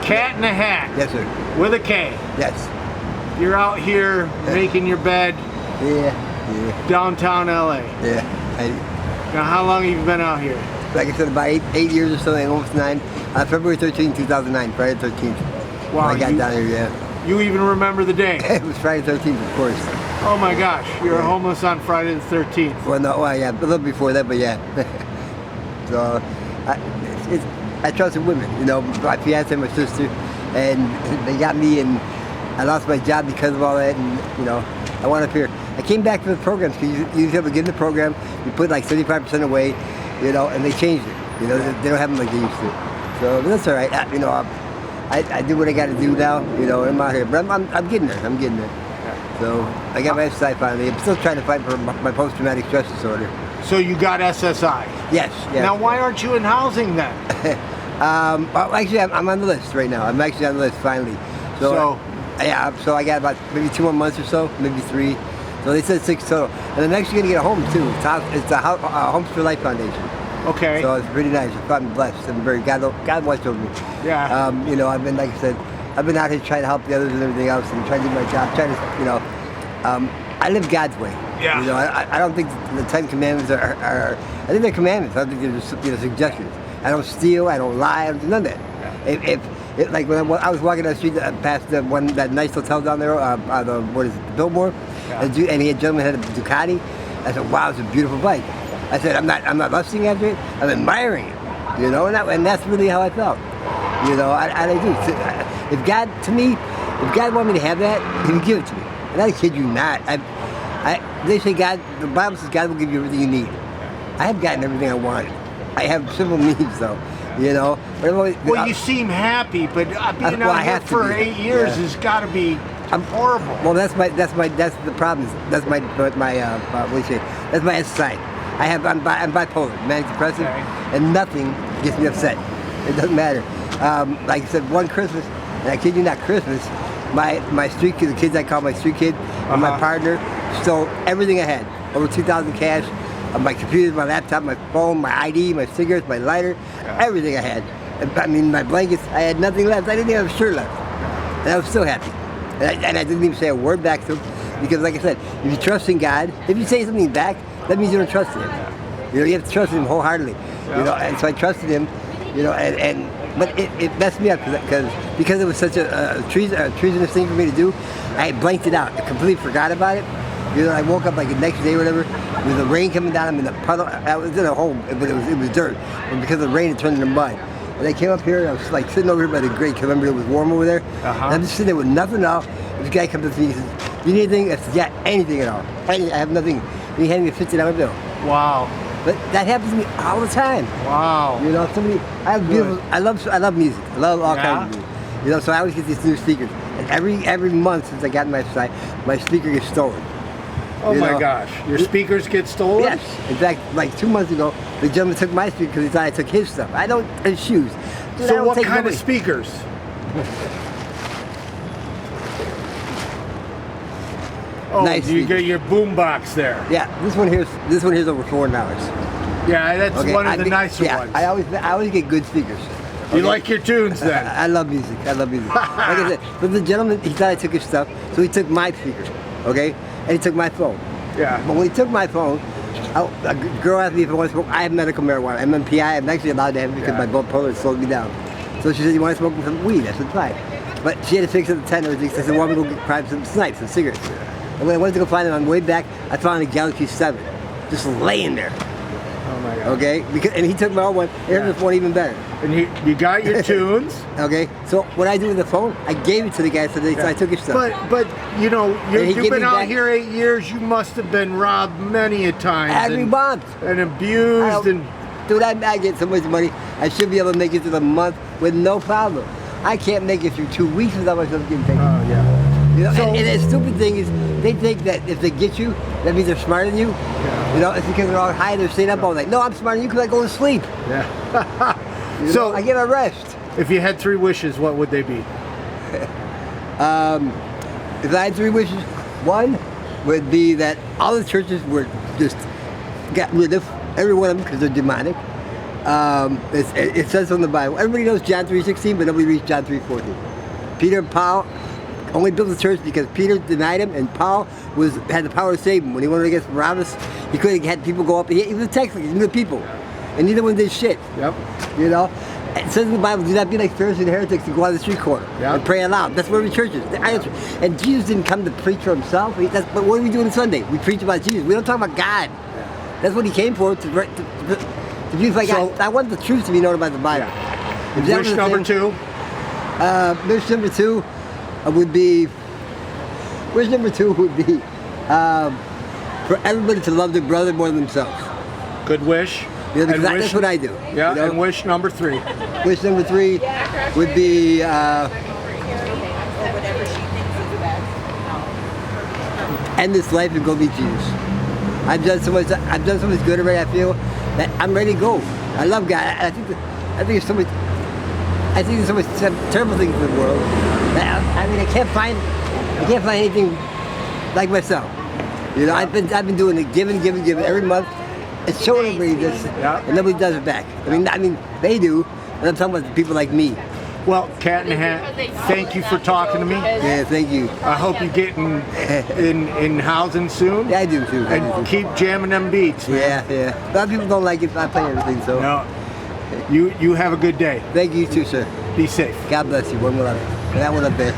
Cat in a Hat. Yes, sir. With a K. Yes. You're out here making your bed. Yeah. Downtown LA. Yeah. Now, how long have you been out here? Like I said, about eight years or so, almost 9. February 13, 2009, Friday the 13th. Wow. When I got down here, yeah. You even remember the day? It was Friday the 13th, of course. Oh my gosh, you were homeless on Friday the 13th. Well, no, yeah, a little before that, but yeah. So, I trusted women, my fiance and my sister, and they got me, and I lost my job because of all that, and I wound up here. I came back to the programs because you used to be able to get in the program, you put like 35% away, and they changed it. They don't have them like they used to. So that's all right. I do what I got to do now. And I'm out here, but I'm getting there. I'm getting there. So I got my SSI finally. I'm still trying to fight for my post-traumatic stress disorder. So you got SSI? Yes. Now why aren't you in housing then? Well, actually, I'm on the list right now. I'm actually on the list finally. So I got about maybe 2 more months or so, maybe 3. So they said 6 total. And I'm actually going to get a home too. It's a Homes for Life Foundation. Okay. So it's pretty nice. I'm blessed. I'm very God watched over me. Yeah. I've been, like I said, I've been out here trying to help the others and everything else, and trying to do my job. Trying to, I live God's way. Yeah. I don't think the 10 Commandments are I think they're commandments. I don't think they're just suggestions. I don't steal. I don't lie. I don't do none of that. Yeah. If like when I was walking down the street past that nice hotel down there, what is it, the Billboard, and he had a gentleman had a Ducati. I said, wow, it's a beautiful bike. I said, I'm not lusting after it. I'm admiring it, and that's really how I felt. I do. If God wanted me to have that, He would give it to me. And I kid you not. They say the Bible says God will give you everything you need. I have gotten everything I wanted. I have simple needs though, Well, you seem happy, but being out here for 8 years has got to be horrible. Well, that's the problem. That's my what do you say? That's my SSI. I'm bipolar, manic depressive, and nothing gets me upset. It doesn't matter. Like I said, one Christmas, and I kid you not, Christmas, my street kid, the kids I call my street kid, and my partner stole everything I had. Over 2,000 cash, my computer, my laptop, my phone, my ID, my cigarettes, my lighter, everything I had. My blankets, I had nothing left. I didn't even have a shirt left. And I was still happy. And I didn't even say a word back to him, because like I said, if you trust in God, if you say something back, that means you don't trust Him. You have to trust Him wholeheartedly. And so I trusted Him, but it messed me up because it was such a treasonous thing for me to do. I blanked it out. I completely forgot about it. I woke up like the next day or whatever, with the rain coming down. I'm in the puddle. I was in a hole, but it was dirt. And because of the rain, it turned into mud. And I came up here, and I was like sitting over here by the grate, because remember it was warm over there. And I'm just sitting there with nothing at all. This guy comes up to me and says, "You need anything?" I said, "Yeah, anything at all. I have nothing." And he handed me a $50 bill. Wow. But that happens to me all the time. Wow. I have beautiful. I love music. I love all kinds of music. So I always get these new speakers. And every month since I got my site, my speaker gets stolen. Oh my gosh. Your speakers get stolen? Yes. In fact, like 2 months ago, the gentleman took my speaker because he thought I took his stuff. His shoes. Dude, so what kind of speakers? Oh, nice you got your boom box there. Yeah, this one here's over $400. Yeah, that's one of the nicer ones. I always get good speakers. You like your tunes then? I love music. Like I said, but the gentleman, he thought I took his stuff, so he took my speaker, okay? And he took my phone. Yeah. But when he took my phone, a girl asked me if I want to smoke. I have medical marijuana, MMPI. I'm actually allowed to have it because my blood pressure slowed me down. So she said, "You want to smoke some weed?" I said, "Fine." But she had to fix it at the tent and everything. So I said, "Well, I'm going to go grab some snipes, some cigarettes." And when I went to go find them on the way back, I found a Galaxy 7 just laying there. Oh my God. Okay? And he took my old one. Here's the phone even better. And you got your tunes. Okay? So what I do with the phone, I gave it to the guy so I took his stuff. But you've been out here 8 years. You must have been robbed many a time. Every month. And abused. Dude, I get so much money. I should be able to make it through the month with no problem. I can't make it through 2 weeks without myself getting taken. Oh, yeah. And the stupid thing is, they think that if they get you, that means they're smarter than you. Yeah. It's because they're all high, they're staying up all night. No, I'm smarter than you because I go to sleep. Yeah. So I get a rest. If you had 3 wishes, what would they be? If I had 3 wishes, one would be that all the churches were just got rid of, every one of them, because they're demonic. It says on the Bible. Everybody knows John 3:16, but nobody reads John 3:14. Peter and Paul only built the church because Peter denied him, and Paul had the power to save him. When he went against Barabbas, he could have had people go up. He was a tax collector, he knew the people, and neither one did shit. Yep. You know, it says in the Bible, "Do not be like Pharisees and heretics and go on the street corner and pray aloud." That's where the church is. And Jesus didn't come to preach for himself. But what are we doing Sunday? We preach about Jesus. We don't talk about God. That's what he came for. To beautify God. I want the truth to be known about the Bible. Yeah. Wish number two. Wish number two would be for everybody to love their brother more than themselves. Good wish. Yeah, that's what I do. Yeah, you know? and wish number three. Wish number three would be end this life and go meet Jesus. I've done so much good already. I feel that I'm ready to go. I love God. I think there's so much. I think there's so much terrible things in the world. I mean, I can't find anything like myself. You know, I've been doing it, giving every month. It's showing everybody this, and nobody does it back. I mean, they do, and I'm talking about people like me. Well, Cat in the Hat, thank you for talking to me. Yeah, thank you. I hope you get in housing soon. Yeah, I do too. And keep jamming them beats, man. Yeah. A lot of people don't like it. I play everything, so. No. You have a good day. Thank you too, sir. Be safe. God bless you. One more up. That one up there.